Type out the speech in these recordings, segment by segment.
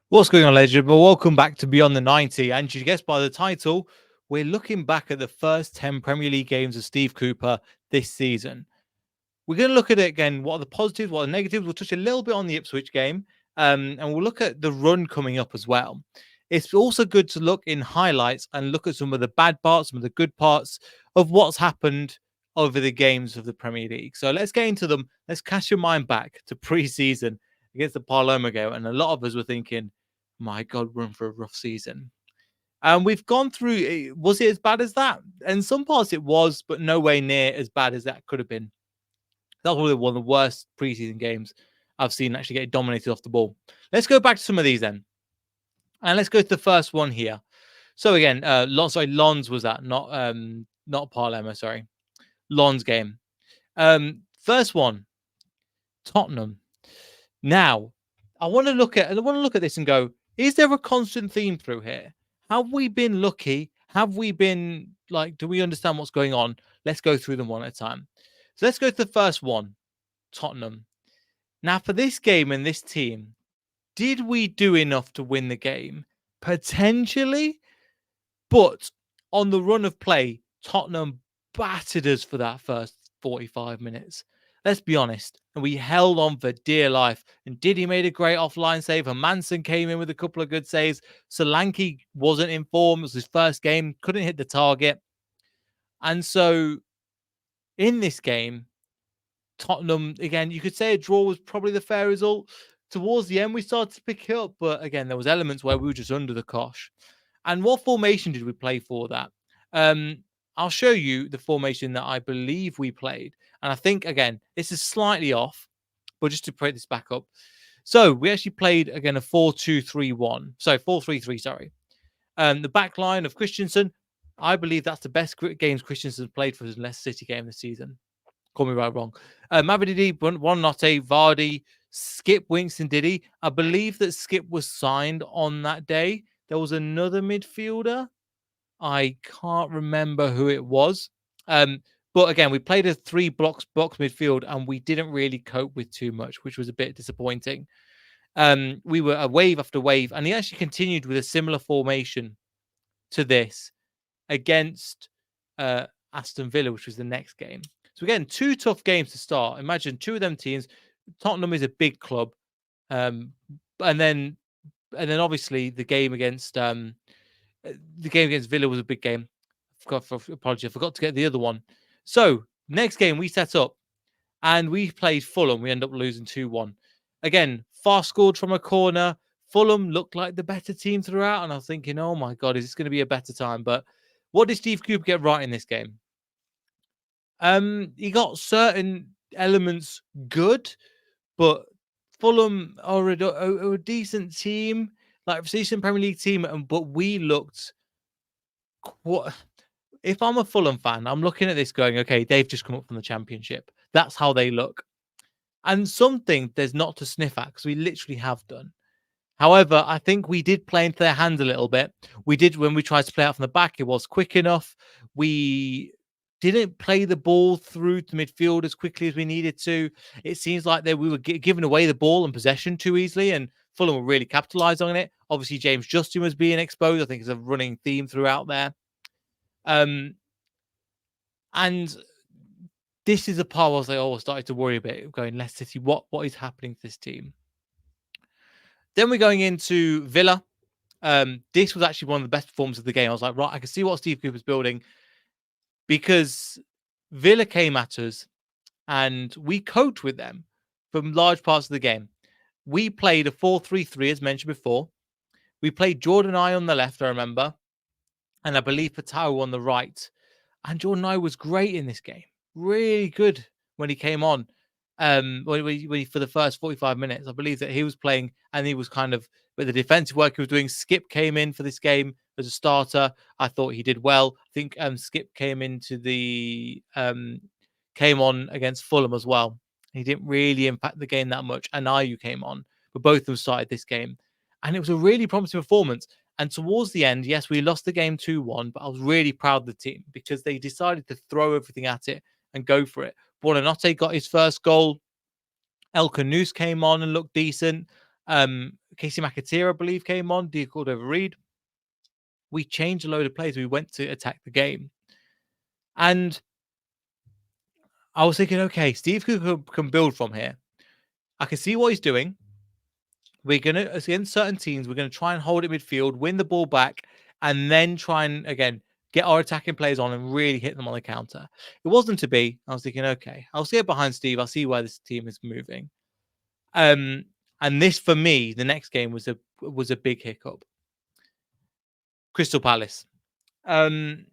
What's going on, legend? Well, welcome back to Beyond the 90. And you guessed by the title, we're looking back at the first 10 Premier League games of Steve Cooper this season. We're going to look at it again. What are the positives? What are the negatives? We'll touch a little bit on the Ipswich game, and we'll look at the run coming up as well. It's also good to look in highlights and look at some of the bad parts, some of the good parts of what's happened over the games of the Premier League. So let's get into them. Let's cast your mind back to pre-season against the Paloma game, and a lot of us were thinking, "My God, we're in for a rough season." And we've gone through. Was it as bad as that? And some parts it was, but no way near as bad as that could have been. That was probably one of the worst preseason games I've seen actually get dominated off the ball. Let's go back to some of these then. And let's go to the first one here. So again, Lons was that, not Parlema, sorry. Lons game. First one, Tottenham. Now, I want to look at this and go, is there a constant theme through here? Have we been lucky? Have we been like, do we understand what's going on? Let's go through them one at a time. So let's go to the first one, Tottenham. Now, for this game and this team, did we do enough to win the game? Potentially, but on the run of play, Tottenham battered us for that first 45 minutes. Let's be honest. And we held on for dear life. And Diddy made a great offline save. And Manson came in with a couple of good saves. Solanke wasn't in form. It was his first game. Couldn't hit the target. And so in this game, Tottenham, again, you could say a draw was probably the fair result. Towards the end, we started to pick it up. But again, there was elements where we were just under the cosh. And what formation did we play for that? I'll show you the formation that I believe we played. And I think, again, this is slightly off, but just to put this back up. So we actually played, again, a 4-2-3-1. So 4-3-3, sorry. The back line of Christensen, I believe that's the best games Christensen played for his Leicester City game this season. Call me right wrong. Mavididi, Buonanotte, Vardy, Skip, Winks, and Diddy. I believe that Skip was signed on that day. There was another midfielder. I can't remember who it was. But again, we played a box midfield and we didn't really cope with too much, which was a bit disappointing. We were a wave after wave, and he actually continued with a similar formation to this against Aston Villa, which was the next game. So again, two tough games to start. Imagine two of them teams. Tottenham is a big club, and then obviously the game against Villa was a big game. I forgot to get the other one. So next game we set up, and we played Fulham. We end up losing 2-1. Again, fast scored from a corner. Fulham looked like the better team throughout, and I was thinking, oh my God, is this going to be a better time? But what did Steve Cooper get right in this game? He got certain elements good, but Fulham are a decent team, like a decent Premier League team, but we looked. What if I'm a Fulham fan? I'm looking at this going, okay, they've just come up from the Championship. That's how they look, and something there's not to sniff at because we literally have done. However, I think we did play into their hands a little bit. We did when we tried to play out from the back. It was quick enough. We didn't play the ball through to midfield as quickly as we needed to. It seems like we were giving away the ball and possession too easily, and Fulham were really capitalised on it. Obviously, James Justin was being exposed. I think it's a running theme throughout there. And this is a part where I was like, oh, I started to worry a bit, going, Leicester City, what is happening to this team? Then we're going into Villa. This was actually one of the best performances of the game. I was like, right, I can see what Steve Cooper's building, because Villa came at us and we coped with them from large parts of the game. We played a 4-3-3, as mentioned before. We played Jordan Ayew on the left, I remember, and I believe Patau on the right. And Jordan Ayew was great in this game. Really good when he came on. When he, for the first 45 minutes, I believe that he was playing, and he was kind of, with the defensive work he was doing. Skip came in for this game as a starter. I thought he did well. I think Skip came on against Fulham as well. He didn't really impact the game that much, and Ayew came on, but both of them started this game, and it was a really promising performance. And towards the end, yes, we lost the game 2-1, but I was really proud of the team because they decided to throw everything at it and go for it. Buonanotte got his first goal. El Canoes came on and looked decent. Casey McAteer, I believe, came on. Cordova Reed. We changed a load of plays. We went to attack the game. And I was thinking, okay, Steve can build from here. I can see what he's doing. We're going to, against certain teams, we're going to try and hold it midfield, win the ball back, and then try and, again, get our attacking players on and really hit them on the counter. It wasn't to be. I was thinking, okay, I'll see it behind Steve. I'll see where this team is moving. And this, for me, the next game was a big hiccup. Crystal Palace. 2-0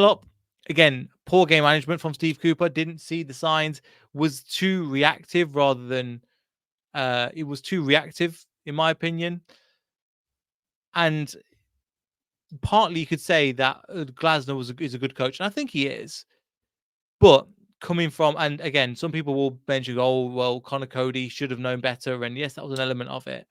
up. Again, poor game management from Steve Cooper. Didn't see the signs. Was too reactive rather than it was too reactive, in my opinion. And partly you could say that Glasner is a good coach, and I think he is. But coming from, and again, some people will mention, oh, well, Connor Cody should have known better. And yes, that was an element of it.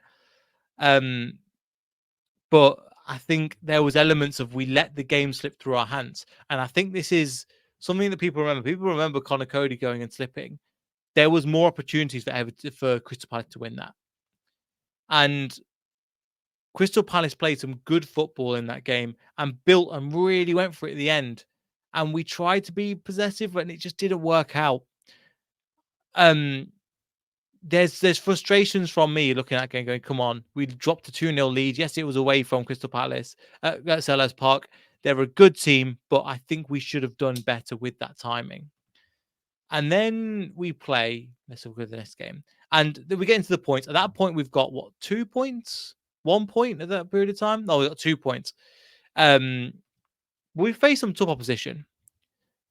But I think there was elements of we let the game slip through our hands. And I think this is something that people remember. People remember Connor Cody going and slipping. There was more opportunities for Crystal Palace to win that. And Crystal Palace played some good football in that game and built and really went for it at the end. And we tried to be possessive, and it just didn't work out. There's frustrations from me looking at that game going, come on, we dropped a 2-0 lead. Yes, it was away from Crystal Palace at Selhurst Park. They're a good team, but I think we should have done better with that timing. And then we play, let's look at the next game. And then we get into the points. At that point, we've got, 2 points? 1 point at that period of time? No, we got 2 points. We face some tough opposition.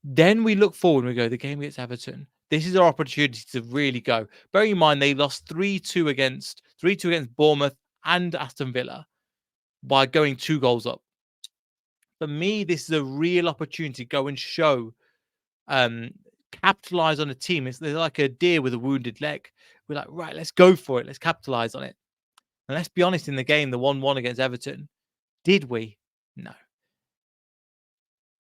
Then we look forward and we go, the game against Everton. This is our opportunity to really go. Bearing in mind, they lost 3-2 against Bournemouth and Aston Villa by going 2 goals up. For me, this is a real opportunity to go and show, capitalize on a team. They're like a deer with a wounded leg. We're like, right, let's go for it. Let's capitalize on it. And let's be honest, in the game, the 1-1 against Everton, did we? No.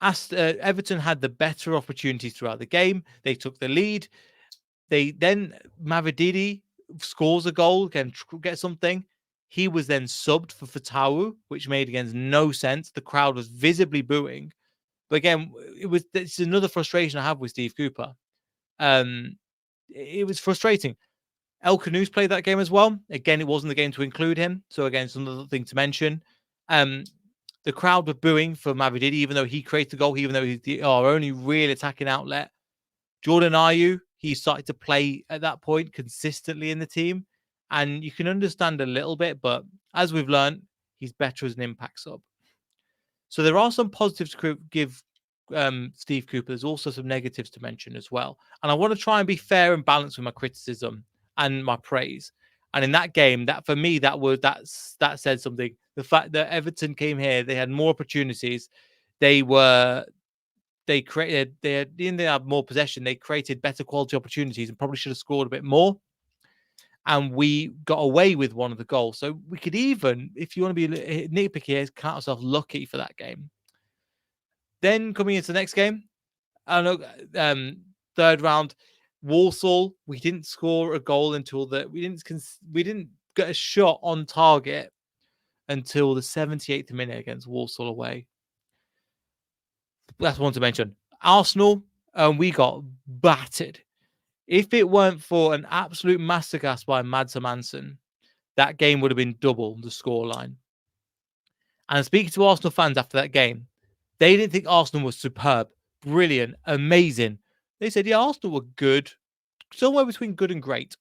Everton had the better opportunities throughout the game. They took the lead. Then Mavididi scores a goal, again, get something. He was then subbed for Fatawu, which made, again, no sense. The crowd was visibly booing. But again, it's another frustration I have with Steve Cooper. It was frustrating. El Canoes played that game as well. Again, it wasn't the game to include him. So again, it's another thing to mention. The crowd were booing for Mavididi, even though he created the goal, even though he's our only real attacking outlet. Jordan Ayew, he started to play at that point consistently in the team. And you can understand a little bit, but as we've learned, he's better as an impact sub. So there are some positives to give Steve Cooper. There's also some negatives to mention as well. And I want to try and be fair and balanced with my criticism and my praise. And in that game, that for me, that said something. The fact that Everton came here, they had more opportunities. They had more possession. They created better quality opportunities and probably should have scored a bit more. And we got away with one of the goals. So we could even, if you want to be nitpicky here, count ourselves lucky for that game. Then coming into the next game, I don't know, third round, Walsall, we didn't score a goal until we didn't get a shot on target until the 78th minute against Walsall away. That's one to mention. Arsenal, we got battered. If it weren't for an absolute masterclass by Mads Hermansen, that game would have been double the scoreline. And speaking to Arsenal fans after that game, they didn't think Arsenal was superb, brilliant, amazing. They said, yeah, Arsenal were good, somewhere between good and great.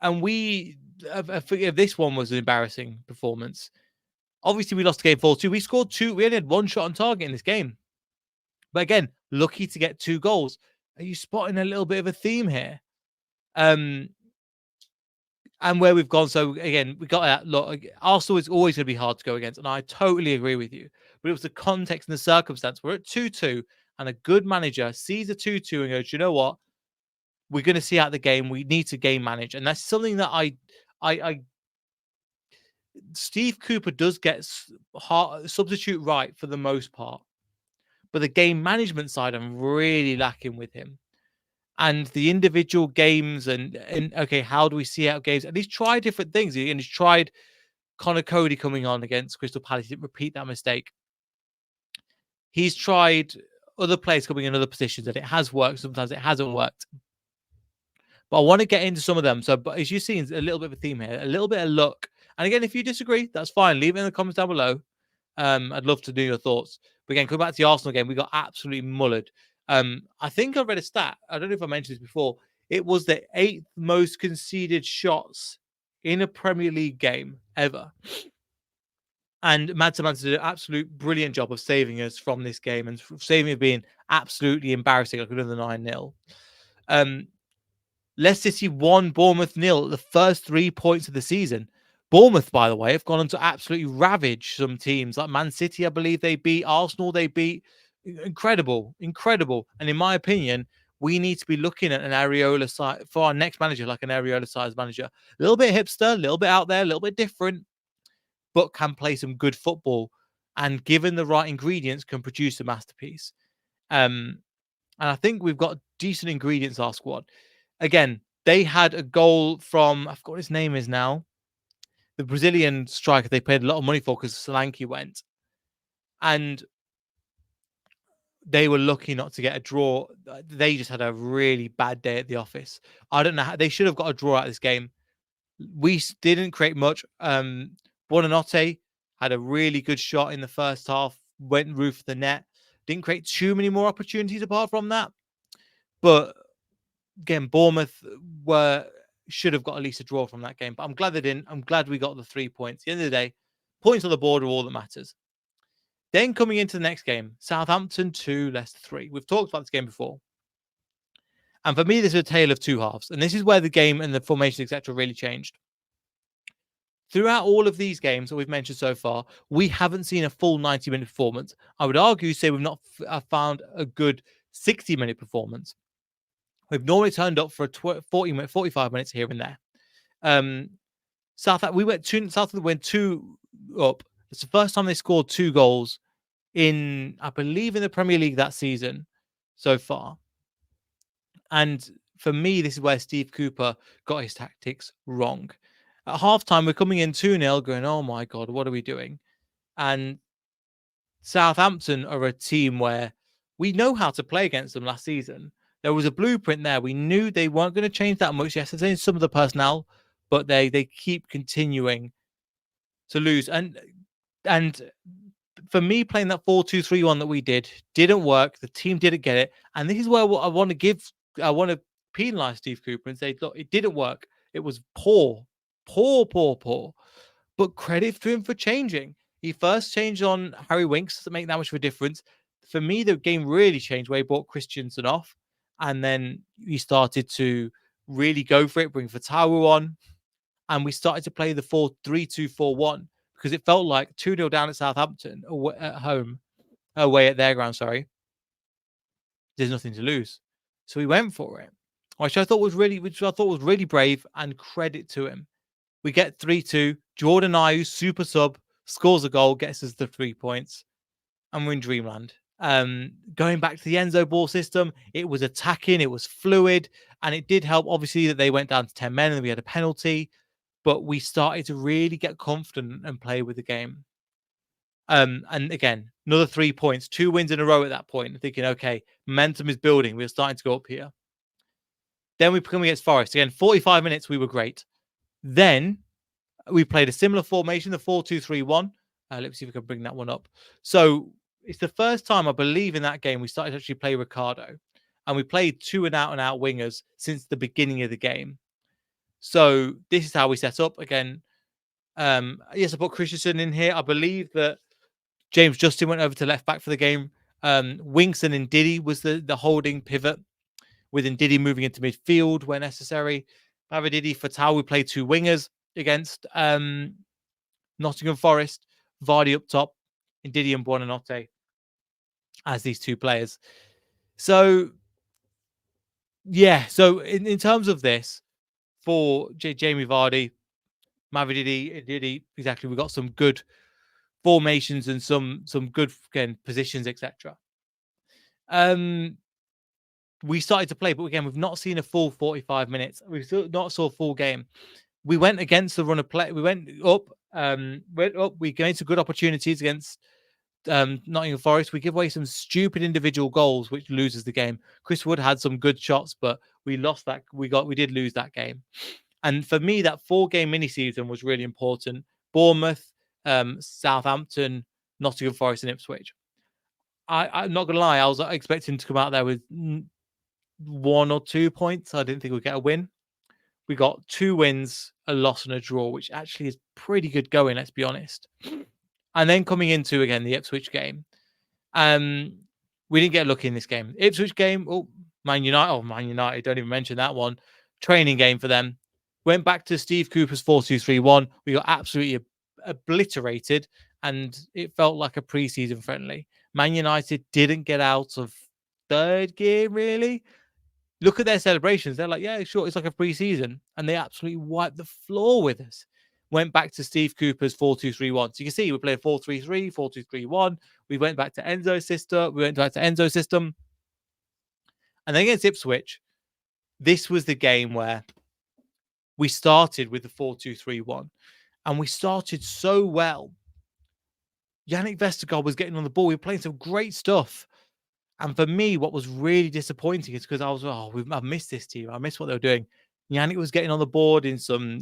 And this one was an embarrassing performance. Obviously, we lost the game 4-2. We scored 2. We only had 1 shot on target in this game. But again, lucky to get 2 goals. Are you spotting a little bit of a theme here? And where we've gone, so again, we got that. Look, Arsenal is always going to be hard to go against, and I totally agree with you. But it was the context and the circumstance. We're at 2-2, and a good manager sees a 2-2 and goes, you know what? We're going to see out the game. We need to game manage, and that's something that Steve Cooper does get substitute right for the most part, but the game management side, I'm really lacking with him. and the individual games and okay, how do we see out games? And he's tried different things. And he's tried Connor Cody coming on against Crystal Palace. He didn't repeat that mistake. He's tried other players coming in other positions, and it has worked. Sometimes it hasn't worked. But I want to get into some of them. So, but as you've seen, a little bit of a theme here, a little bit of luck. And again, if you disagree, that's fine. Leave it in the comments down below. I'd love to know your thoughts. But again, coming back to the Arsenal game, we got absolutely mullered. I think I read a stat. I don't know if I mentioned this before. It was the 8th most conceded shots in a Premier League game ever. And Madsen did an absolute brilliant job of saving us from this game and saving it being absolutely embarrassing, like another 9-0. Leicester City 1, Bournemouth 0, the first 3 points of the season. Bournemouth, by the way, have gone on to absolutely ravage some teams like Man City. I believe they beat Arsenal. They beat incredible. And in my opinion, we need to be looking at an Areola side for our next manager, like an Areola size manager. A little bit hipster, a little bit out there, a little bit different, but can play some good football. And given the right ingredients, can produce a masterpiece. And I think we've got decent ingredients, our squad. Again, they had a goal from, I forgot what his name is now, the Brazilian striker they paid a lot of money for because Solanke went. And they were lucky not to get a draw. They just had a really bad day at the office. I don't know how they should have got a draw out of this game. We didn't create much. Buonanotte had a really good shot in the first half, went roof the net. Didn't create too many more opportunities apart from that. But again, Bournemouth should have got at least a draw from that game. But I'm glad they didn't. I'm glad we got the 3 points. At the end of the day, points on the board are all that matters. Then coming into the next game, Southampton 2, Leicester 3. We've talked about this game before. And for me, this is a tale of two halves. And this is where the game and the formation, etc., really changed. Throughout all of these games that we've mentioned so far, we haven't seen a full 90-minute performance. I would argue, say we've not found a good 60-minute performance. We've normally turned up for 45 minutes here and there. Southampton went 2 up. It's the first time they scored 2 goals in, I believe, in the Premier League that season so far. And for me, this is where Steve Cooper got his tactics wrong. At halftime, we're coming in 2-0, going, oh my God, what are we doing? And Southampton are a team where we know how to play against them last season. There was a blueprint there. We knew they weren't going to change that much. Yes, there's some of the personnel, but they keep continuing to lose. And for me, playing that 4-2-3-1 that we didn't work. The team didn't get it. And this is where I want to penalize Steve Cooper and say, look, it didn't work. It was poor. But credit to him for changing. He first changed on Harry Winks to make that much of a difference. For me, the game really changed where he brought Christensen off. And then he started to really go for it, bring Fatawu on. And we started to play the 4-3-2-4-1 because it felt like 2-0 down at Southampton away at their ground, sorry. There's nothing to lose. So we went for it, which I thought was really brave, and credit to him. We get 3-2. Jordan Ayew, super sub, scores a goal, gets us the 3 points, and we're in dreamland. Going back to the Enzo ball system, it was attacking, it was fluid, and it did help, obviously, that they went down to 10 men and we had a penalty, but we started to really get confident and play with the game. And again, another 3 points, 2 wins in a row at that point, thinking, okay, momentum is building. We're starting to go up here. Then we come against Forest. Again, 45 minutes, we were great. Then we played a similar formation, the 4-2-3-1. Let me see if we can bring that one up. So it's the first time, I believe, in that game we started to actually play Ricardo. And we played 2 and out wingers since the beginning of the game. So this is how we set up. Again, yes, I put Christensen in here. I believe that James Justin went over to left back for the game. Winks and Ndidi was the holding pivot, with Ndidi moving into midfield where necessary. Mavididi, Fatal, we played 2 wingers against Nottingham Forest. Vardy up top, Ndidi and Buonanotte as these 2 players. So, yeah. So in terms of this, for Jamie Vardy, Mavididi, Ndidi, exactly, we got some good formations and some good, again, positions, etc. we started to play, but again, we've not seen a full 45 minutes. We've still not saw a full game. We went against the run of play. We went up. We gained some good opportunities against Nottingham Forest. We give away some stupid individual goals, which loses the game. Chris Wood had some good shots, but we lost that. We did lose that game. And for me, that 4-game mini season was really important. Bournemouth, Southampton, Nottingham Forest, and Ipswich. I'm not gonna lie, I was expecting to come out there with 1 or 2 points. I didn't think we'd get a win. We got 2 wins, a loss, and a draw, which actually is pretty good going, let's be honest. And then coming into again the Ipswich game, we didn't get lucky in this game. Ipswich game, Man United, don't even mention that one. Training game for them. Went back to Steve Cooper's 4-2-3-1. We got absolutely obliterated, and it felt like a preseason friendly. Man United didn't get out of third gear, really. Look at their celebrations. They're like, yeah, sure, it's like a preseason. And they absolutely wiped the floor with us. Went back to Steve Cooper's 4-2-3-1. So you can see we played 4-3-3, 4-2-3-1. We went back to Enzo's system. And then against Ipswich, this was the game where we started with the 4-2-3-1. And we started so well. Yannick Vestergaard was getting on the ball. We were playing some great stuff. And for me, what was really disappointing is because I was, I've missed this team. I missed what they were doing. Yannick was getting on the board in some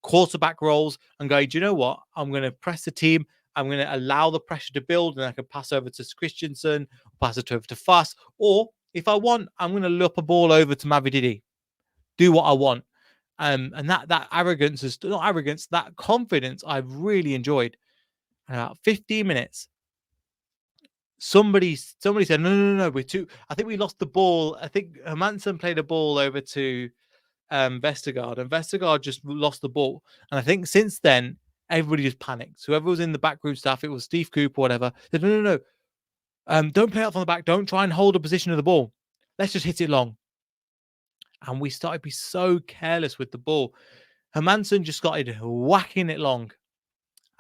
quarterback roles and going, do you know what? I'm going to press the team. I'm going to allow the pressure to build, and I can pass over to Christensen, pass it over to Fuss. Or if I want, I'm going to loop a ball over to Mavididi. Do what I want. And that arrogance is not arrogance, that confidence I've really enjoyed. And about 15 minutes, somebody said, no, we're too. I think we lost the ball. I think Hermansen played a ball over to Vestergaard, and Vestergaard just lost the ball. And I think since then, everybody just panicked. So whoever was in the backroom staff, it was Steve Cooper or whatever, said, no. Don't play out from the back. Don't try and hold a position of the ball. Let's just hit it long. And we started to be so careless with the ball. Hermansen just started whacking it long.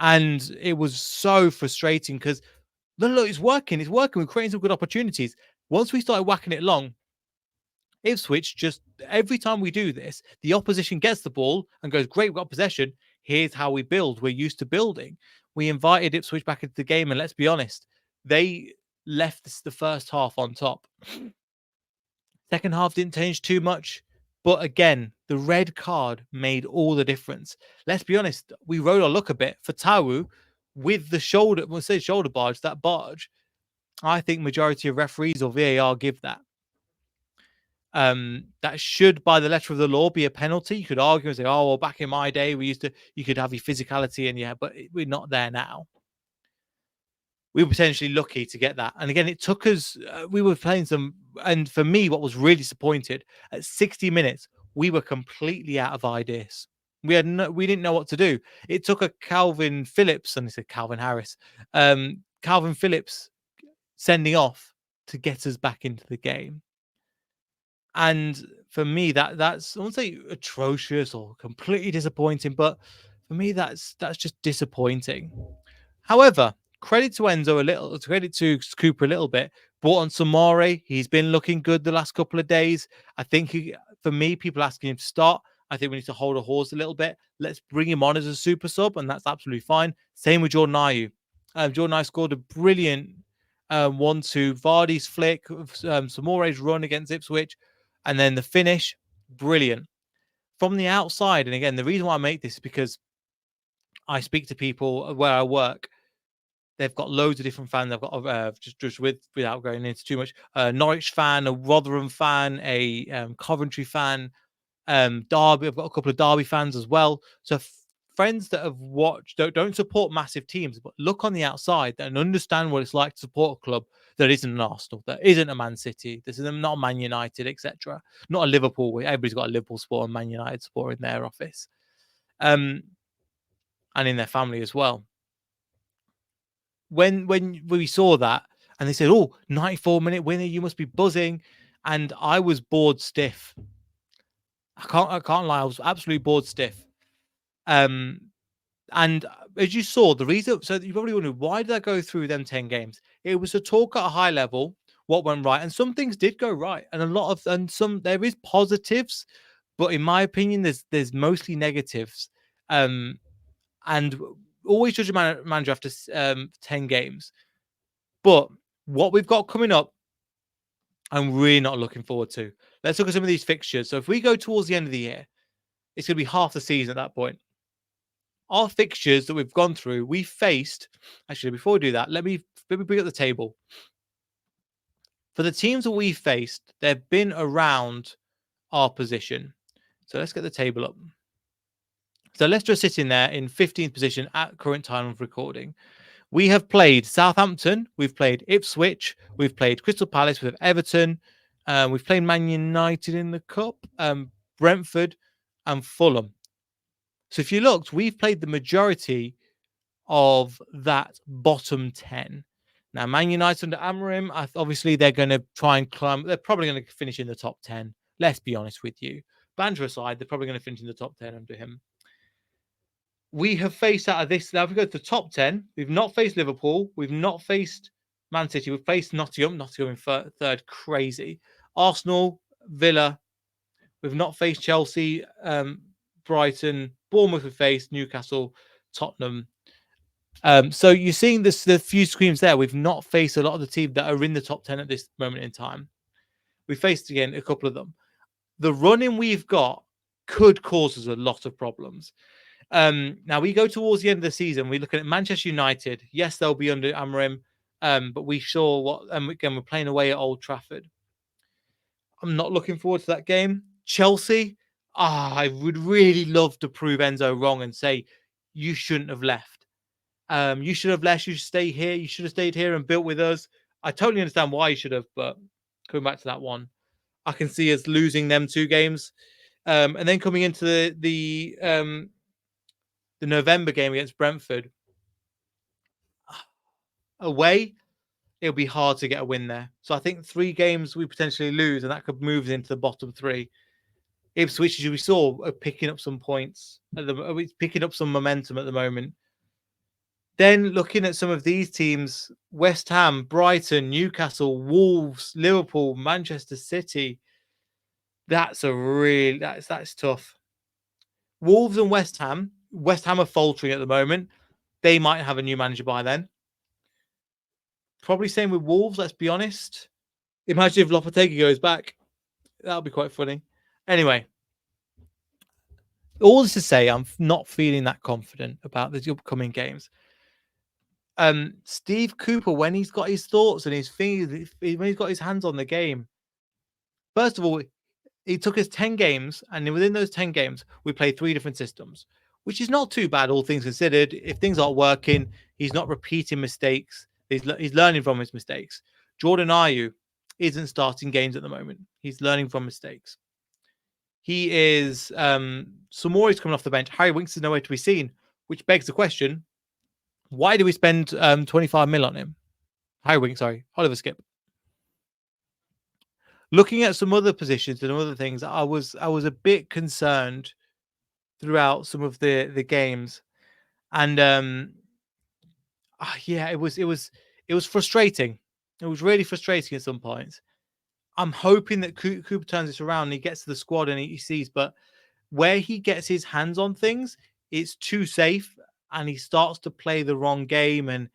And it was so frustrating because look, it's working. It's working. We're creating some good opportunities. Once we started whacking it long, Ipswich just every time we do this, the opposition gets the ball and goes, great, we've got possession. Here's how we build. We're used to building. We invited Ipswich back into the game, and let's be honest, they left the first half on top. Second half didn't change too much. But again, the red card made all the difference. Let's be honest, we rode our luck a bit. For Tawu, with the shoulder, shoulder barge, that barge, I think majority of referees or VAR give that. That should, by the letter of the law, be a penalty. You could argue and say, oh, well, back in my day, you could have your physicality, and but we're not there now. We were potentially lucky to get that. And again, it took us, we were playing some, and for me, what was really disappointed, at 60 minutes, we were completely out of ideas. We didn't know what to do. It took a Calvin Phillips, and I said Calvin Harris, Calvin Phillips sending off to get us back into the game. And for me, that's I won't say atrocious or completely disappointing, but for me, that's just disappointing. However, credit to Enzo a little, credit to Cooper a little bit. Brought on Samare. He's been looking good the last couple of days. I think for me, people asking him to start. I think we need to hold a horse a little bit. Let's bring him on as a super sub, and that's absolutely fine. Same with Jordan Ayew. Jordan Ayew scored a brilliant 1-2. Vardy's flick, Samare's run against Ipswich, and then the finish, brilliant. From the outside, and again, the reason why I make this is because I speak to people where I work. They've got loads of different fans. I've got just without going into too much, a Norwich fan, a Rotherham fan, a Coventry fan, Derby. I've got a couple of Derby fans as well. So friends that have watched don't support massive teams, but look on the outside and understand what it's like to support a club that isn't an Arsenal, that isn't a Man City, this is not a Man United, etc. Not a Liverpool. Everybody's got a Liverpool support and Man United support in their office, and in their family as well. When we saw that and they said, 94-minute winner, you must be buzzing. And I was bored stiff. I can't lie, I was absolutely bored stiff. And as you saw, the reason, so you probably wonder, why did I go through them 10 games? It was to talk at a high level what went right, and some things did go right, and a lot of and some there is positives, but in my opinion, there's mostly negatives. And always judge a manager after 10 games. But what we've got coming up, I'm really not looking forward to. Let's look at some of these fixtures. So if we go towards the end of the year, it's going to be half the season at that point. Our fixtures that we've gone through, we faced. Actually, before we do that, let me bring up the table. For the teams that we faced, they've been around our position. So let's get the table up. So Leicester are sitting there in 15th position at current time of recording. We have played Southampton, we've played Ipswich, we've played Crystal Palace, we've Everton, we've played Man United in the Cup, Brentford, and Fulham. So if you looked, we've played the majority of that bottom 10. Now, Man United under Amorim, obviously they're going to try and climb. They're probably going to finish in the top 10. Let's be honest with you. Banter aside, they're probably going to finish in the top 10 under him. We have faced out of this. Now, if we go to the top 10, we've not faced Liverpool. We've not faced Man City. We've faced Nottingham. Nottingham in third. Crazy. Arsenal, Villa. We've not faced Chelsea, Brighton. Bournemouth we've faced. Newcastle, Tottenham. So you're seeing the few screens there. We've not faced a lot of the teams that are in the top 10 at this moment in time. We faced, again, a couple of them. The running we've got could cause us a lot of problems. Now we go towards the end of the season. We're looking at Manchester United. Yes, they'll be under Amorim, but we saw what. Again, we're playing away at Old Trafford. I'm not looking forward to that game. Chelsea. I would really love to prove Enzo wrong and say you shouldn't have left. You should have left. You should stay here. You should have stayed here and built with us. I totally understand why you should have, but coming back to that one, I can see us losing them 2 games, and then coming into the November game against Brentford away, it'll be hard to get a win there. So I think 3 games we potentially lose, and that could move us into the bottom 3. Ipswich, as we saw, are picking up some points. Picking up some momentum at the moment. Then looking at some of these teams, West Ham, Brighton, Newcastle, Wolves, Liverpool, Manchester City. That's tough. Wolves and West Ham. West Ham are faltering at the moment. They might have a new manager by then. Probably same with Wolves, let's be honest. Imagine if Lopetegui goes back. That'll be quite funny. Anyway, all this to say, I'm not feeling that confident about the upcoming games. Steve Cooper, when he's got his thoughts and his things, when he's got his hands on the game, first of all, he took us 10 games, and within those 10 games, we played 3 different systems, which is not too bad, all things considered. If things aren't working, he's not repeating mistakes. He's learning from his mistakes. Jordan Ayew isn't starting games at the moment. He's learning from mistakes. He is Samori's coming off the bench. Harry Winks is nowhere to be seen, which begs the question: why do we spend 25 mil on him? Harry Winks, sorry, Oliver Skip. Looking at some other positions and other things, I was a bit concerned throughout some of the games, and yeah, it was frustrating. It was really frustrating at some points. I'm hoping that Cooper turns this around and he gets to the squad and he sees, but where he gets his hands on things, it's too safe and he starts to play the wrong game and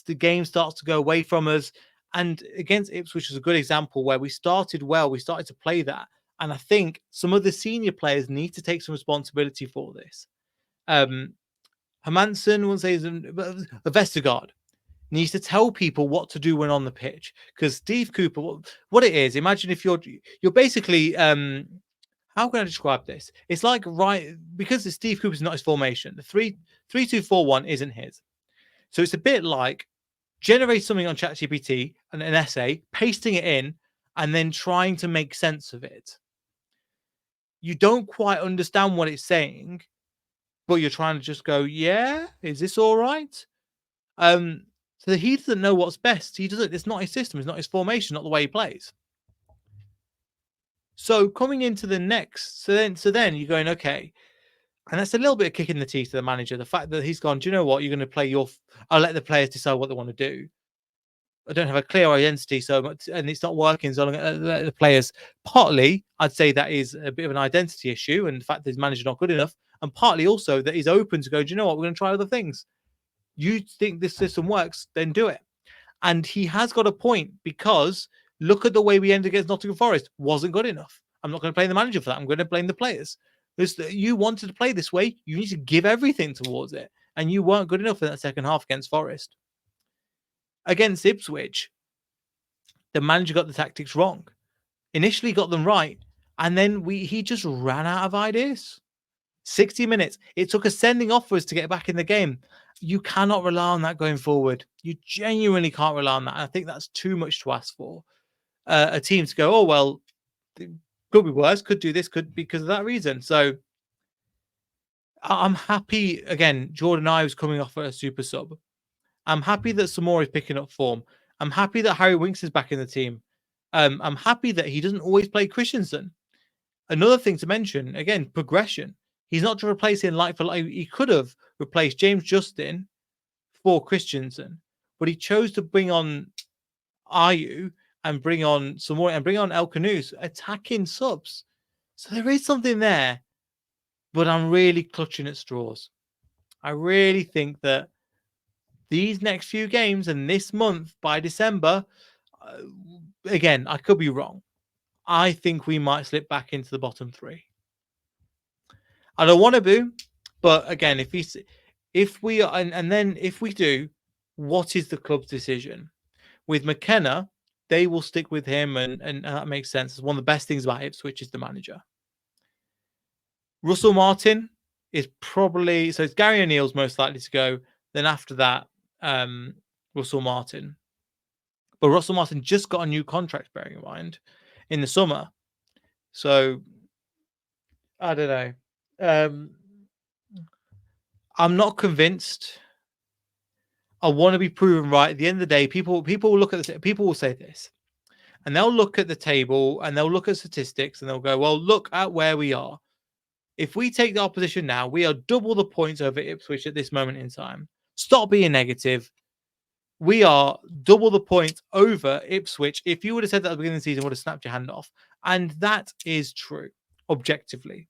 the game starts to go away from us. And against Ipswich was a good example where we started well, we started to play that. And I think some of the senior players need to take some responsibility for this. Hermansen, we'll say, Vestergaard needs to tell people what to do when on the pitch. Because Steve Cooper, what it is, imagine if you're basically, how can I describe this? It's like, because Steve Cooper's not his formation, the 3-2-4-1 isn't his. So it's a bit like generate something on ChatGPT, an essay, pasting it in, and then trying to make sense of it. You don't quite understand what it's saying, but you're trying to just go, yeah, is this all right? So he doesn't know what's best. He doesn't. It's not his system. It's not his formation. Not the way he plays. So coming into the next, so then you're going, okay, and that's a little bit of kick in the teeth to the manager. The fact that he's gone, do you know what? You're going to play I'll let the players decide what they want to do. don't have a clear identity so much, and it's not working. So the players, partly, I'd say that is a bit of an identity issue, and the fact that his manager's not good enough, and partly also that he's open to go, do you know what, we're going to try other things. You think this system works, then do it. And he has got a point, because look at the way we ended against Nottingham Forest. Wasn't good enough. I'm not going to blame the manager for that. I'm going to blame the players. You wanted to play this way. You need to give everything towards it. And you weren't good enough in that second half against Forest. Against Ipswich, the manager got the tactics wrong. Initially got them right. And then he just ran out of ideas. 60 minutes. It took a sending off for us to get back in the game. You cannot rely on that going forward. You genuinely can't rely on that. And I think that's too much to ask for. A team to go, oh, well, could be worse, could do this, could because of that reason. So I'm happy. Again, Jordan Ives coming off a super sub. I'm happy that Samora is picking up form. I'm happy that Harry Winks is back in the team. I'm happy that he doesn't always play Christensen. Another thing to mention, again, progression. He's not to replace him like for like. He could have replaced James Justin for Christensen, but he chose to bring on Ayew and bring on Samora and bring on El Kanous, attacking subs. So there is something there, but I'm really clutching at straws. I really think that these next few games and this month by December, again, I could be wrong. I think we might slip back into the bottom three. I don't want to boo, but again, if we are, and then if we do, what is the club's decision? With McKenna, they will stick with him, and that makes sense. It's one of the best things about Ipswich is the manager. Russell Martin is probably, so it's Gary O'Neill's most likely to go. Then after that, Russell Martin. But Russell Martin just got a new contract, bearing in mind, in the summer. So I don't know. I'm not convinced. I want to be proven right. At the end of the day, people will look at this. People will say this, and they'll look at the table and they'll look at statistics and they'll go, "Well, look at where we are. If we take our position now, we are double the points over Ipswich at this moment in time. Stop being negative. We are double the points over Ipswich. If you would have said that at the beginning of the season, I would have snapped your hand off. And that is true, objectively.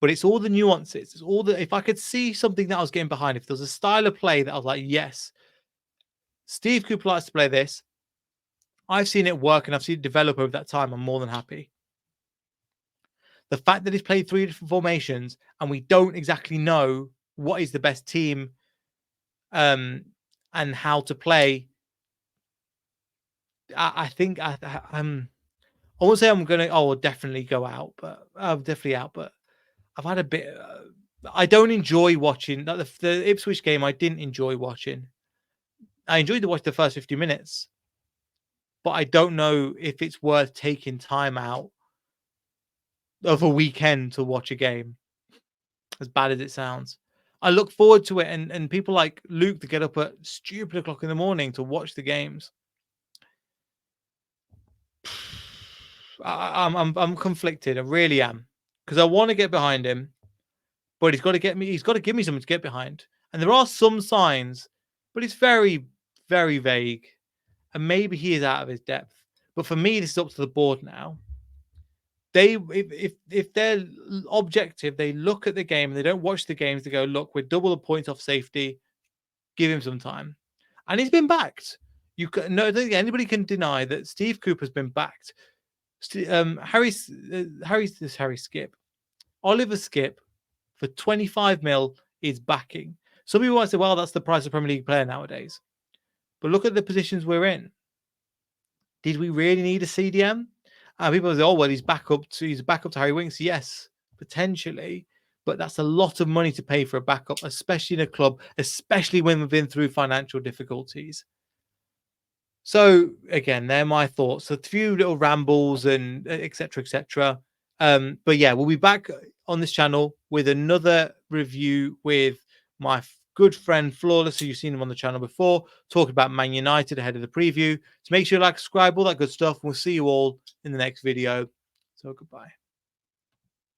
But it's all the nuances. It's all the, if I could see something that I was getting behind, if there was a style of play that I was like, yes, Steve Cooper likes to play this. I've seen it work and I've seen it develop over that time. I'm more than happy. The fact that he's played 3 different formations and we don't exactly know what is the best team and how to play, I think I won't say I'm going to, I'll definitely go out, but I'm definitely out. But I've had a bit, I don't enjoy watching the Ipswich game. I didn't enjoy watching. I enjoyed to watch the first 50 minutes, but I don't know if it's worth taking time out of a weekend to watch a game, as bad as it sounds. I look forward to it, and people like Luke to get up at stupid o'clock in the morning to watch the games. I'm conflicted. I really am, because I want to get behind him, but he's got to get me. He's got to give me something to get behind. And there are some signs, but it's very, very vague, and maybe he is out of his depth. But for me, this is up to the board now. If they're objective, they look at the game and they don't watch the games. They go, look, we're double the points off safety. Give him some time, and he's been backed. You can, no, I don't think anybody can deny that Steve Cooper's been backed. Harry Skip, Oliver Skip, for 25 mil is backing. Some people might say, well, that's the price of Premier League player nowadays. But look at the positions we're in. Did we really need a CDM? People say, oh, well, he's back up to Harry Winks. Yes, potentially. But that's a lot of money to pay for a backup, especially in a club, especially when we've been through financial difficulties. So, again, they're my thoughts. A few little rambles and et cetera, et cetera. But yeah, we'll be back on this channel with another review with my good friend Flawless, who you've seen him on the channel before, talking about Man United ahead of the preview. So make sure you like, subscribe, all that good stuff. We'll see you all in the next video. So goodbye.